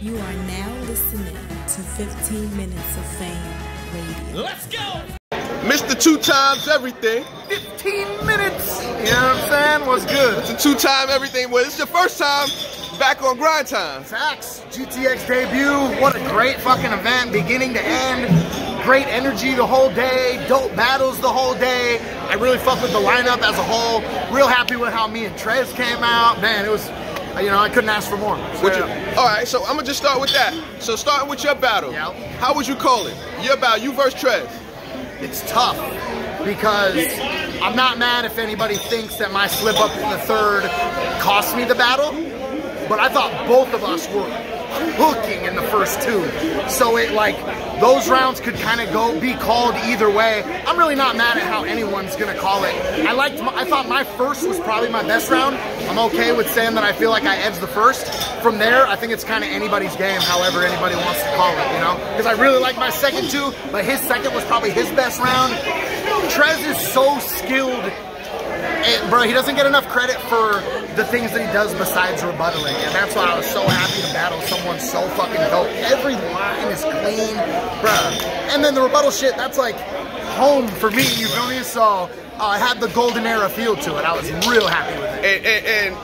You are now listening to 15 Minutes of Fame Radio. Let's go! Mr. Two Times Everything. 15 minutes! You know what I'm saying? What's good? Mr. Two Time Everything. Well, it's your first time back on Grind Time. Facts. GTX debut. What a great fucking event, beginning to end. Great energy the whole day. Dope battles the whole day. I really fucked with the lineup as a whole. Real happy with how me and Trez came out. Man, it was, you know, I couldn't ask for more. So, all right, so I'm gonna just start with that. So starting with your battle, how would you call it? Your battle, you versus Trez. It's tough because I'm not mad if anybody thinks that my slip up in the third cost me the battle, but I thought both of us were hooking in the first two. So it like, those rounds could kind of be called either way. I'm really not mad at how anyone's gonna call it. I thought my first was probably my best round. I'm okay with saying that I feel like I edged the first. From there, I think it's kind of anybody's game, however anybody wants to call it, you know? Because I really like my second two, but his second was probably his best round. Trez is so skilled. And, bro, he doesn't get enough credit for the things that he does besides rebuttaling, and that's why I was so happy to battle someone so fucking dope. Every line is clean, bruh. And then the rebuttal shit, that's like home for me, you feel me? So I had the golden era feel to it. I was real happy with it.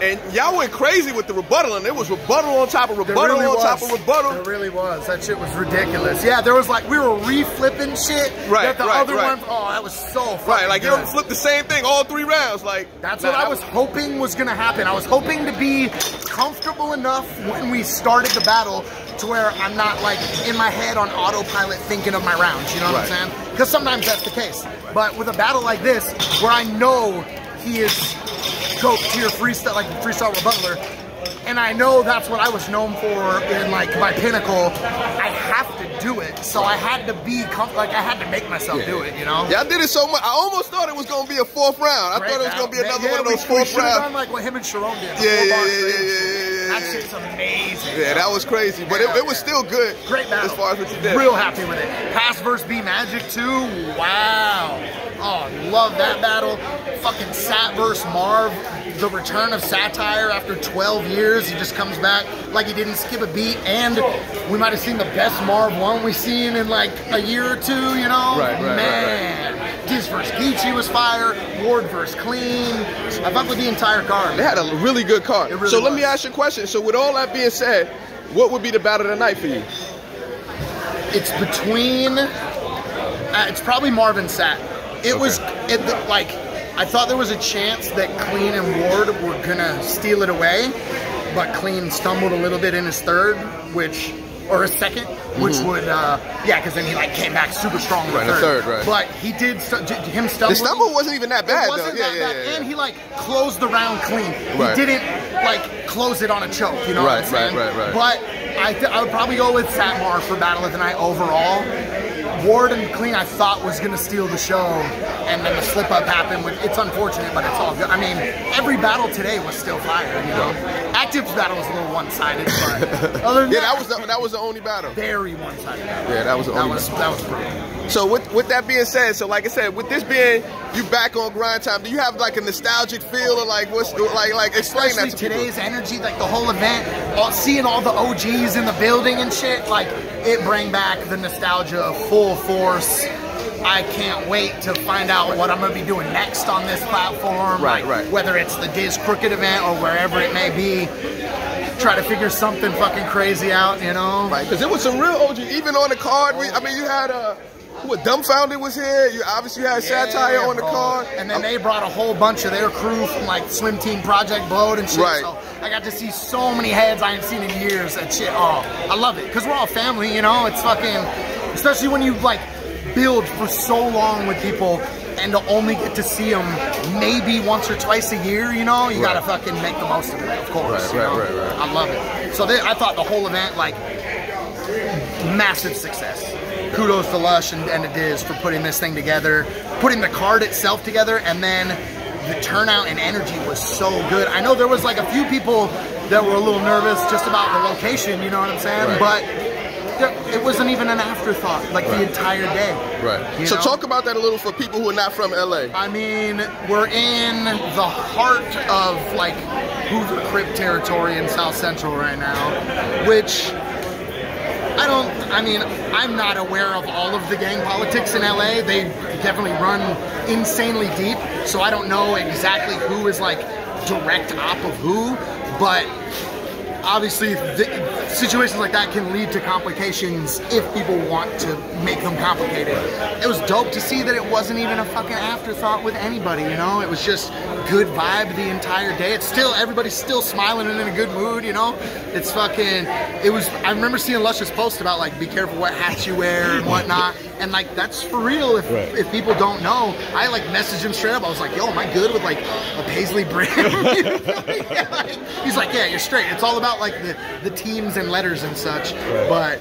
And y'all went crazy with the rebuttal, and it was rebuttal on top of rebuttal on top of rebuttal. It really was. That shit was ridiculous. Yeah, there was like, we were re-flipping shit. That the other ones, oh, that was so fucking like, good. you don't flip the same thing all 3 rounds. Like, that's what I was hoping was gonna happen. I was hoping to be comfortable enough when we started the battle to where I'm not like in my head on autopilot thinking of my rounds, you know what I'm saying? Because sometimes that's the case. But with a battle like this, where I know he is GOAT tier freestyle, like freestyle rebuttaler, and I know that's what I was known for in like my pinnacle, I have to do it. So I had to be like, I had to make myself do it, you know? Yeah, I did it so much. I almost thought it was gonna be a 4th round. I thought it was gonna be another one of those 4th rounds. Done like what him and Sharon did. Yeah. That shit's amazing. Yeah, that was crazy, but it was still good. Great battle. As far as what you did. Real happy with it. Pass vs. B Magic too. Wow. Oh, love that battle. Fucking Sat vs. Marv. The return of satire after 12 years. He just comes back like he didn't skip a beat, and we might have seen the best Marv 1 we've seen in like a year or two, you know? Man. Diz vs. Geechee was fire. Ward vs. Clean. I fucked with the entire card. They had a really good card. Really so let me ask you a question. So with all that being said, what would be the battle of the night for you? It's between, it's probably Marv and Sat. It was, like, I thought there was a chance that Clean and Ward were gonna steal it away, but Clean stumbled a little bit in his third, or his second, which would, yeah, because then he like came back super strong in the third. But he did, him stumbling. The stumble wasn't even that bad, though. It wasn't that bad, and he like closed the round clean. He didn't like close it on a choke, you know what I'm saying? But I would probably go with Satmar for Battle of the Night overall. Ward and Clean I thought was gonna steal the show, and then the slip up happened. It's unfortunate, but it's all good. I mean, every battle today was still fire, you know? Active's battle was a little one-sided, but other than that was the only battle. Very one-sided battle. Yeah, that was the only battle. That was brutal. So with that being said, so like I said, with this being you back on Grind Time, do you have like a nostalgic feel, or like what's like explain especially that to today's people? Energy, like the whole event, seeing all the OGs in the building and shit, like it bring back the nostalgia full force. I can't wait to find out what I'm going to be doing next on this platform. Whether it's the Diz Crooked event or wherever it may be. Try to figure something fucking crazy out, you know? Because there was some real OG, even on the card. I mean, you had Dumbfounded was here. You obviously had Satire on the card. And then they brought a whole bunch of their crew from like Swim Team Project Blowed and shit. So I got to see so many heads I ain't seen in years. That shit, oh, I love it. Because we're all family, you know? It's fucking, especially when you like build for so long with people and to only get to see them maybe once or twice a year, you know? You gotta fucking make the most of it, of course. I love it. So I thought the whole event, like, massive success. Kudos to Lush and to Diz for putting this thing together, putting the card itself together, and then the turnout and energy was so good. I know there was like a few people that were a little nervous just about the location, you know what I'm saying? But it wasn't even an afterthought, like the entire day. So talk about that a little for people who are not from LA. I mean, we're in the heart of like Hoover Crip territory in South Central right now, which I mean, I'm not aware of all of the gang politics in LA. They definitely run insanely deep, so I don't know exactly who is like direct op of who, but obviously situations like that can lead to complications if people want to make them complicated. It was dope to see that it wasn't even a fucking afterthought with anybody, you know? It was just good vibe the entire day. It's still, everybody's still smiling and in a good mood, you know? It's fucking, I remember seeing Luscious post about like, be careful what hats you wear and whatnot. And like, that's for real if people don't know. I like messaged him straight up. I was like, yo, am I good with like a paisley brim? He's like, yeah, you're straight. It's all about like the teams and letters and such. Right. But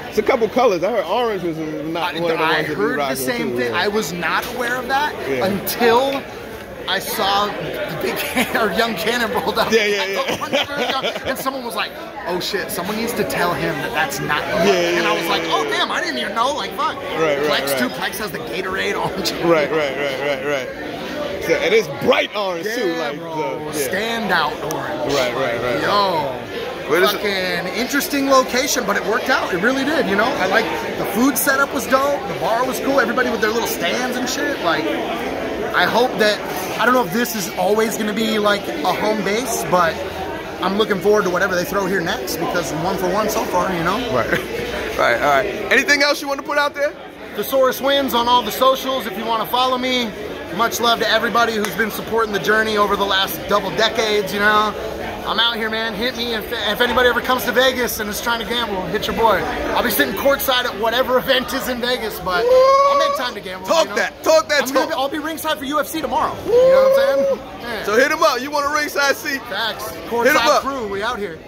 it's a couple colors. I heard orange was not one of the ones. I heard the same thing. I was not aware of that until I saw the big young Cannon rolled up. And someone was like, oh shit, someone needs to tell him that that's not and I was like, oh damn, I didn't even know, like fuck. Plex too, Plex has the Gatorade orange. Right. So, and it's bright orange too, like bro, standout orange. Right. Yo. Fucking interesting location, but it worked out. It really did, you know? I like the food setup was dope, the bar was cool, everybody with their little stands and shit. Like, I hope that, I don't know if this is always gonna be like a home base, but I'm looking forward to whatever they throw here next because 1 for 1 so far, you know? Right, all right. Anything else you want to put out there? Thesaurus wins on all the socials if you want to follow me. Much love to everybody who's been supporting the journey over the last double decades, you know? I'm out here, man. Hit me if anybody ever comes to Vegas and is trying to gamble. Hit your boy. I'll be sitting courtside at whatever event is in Vegas, but I'll make time to gamble. Talk that. I'll be ringside for UFC tomorrow. You know what I'm saying? Yeah. So hit him up. You want a ringside seat? Facts. Courtside crew. We out here.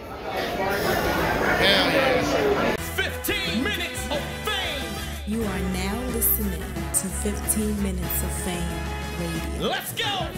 15 minutes of fame. You are now listening to 15 Minutes of Fame Radio. Let's go.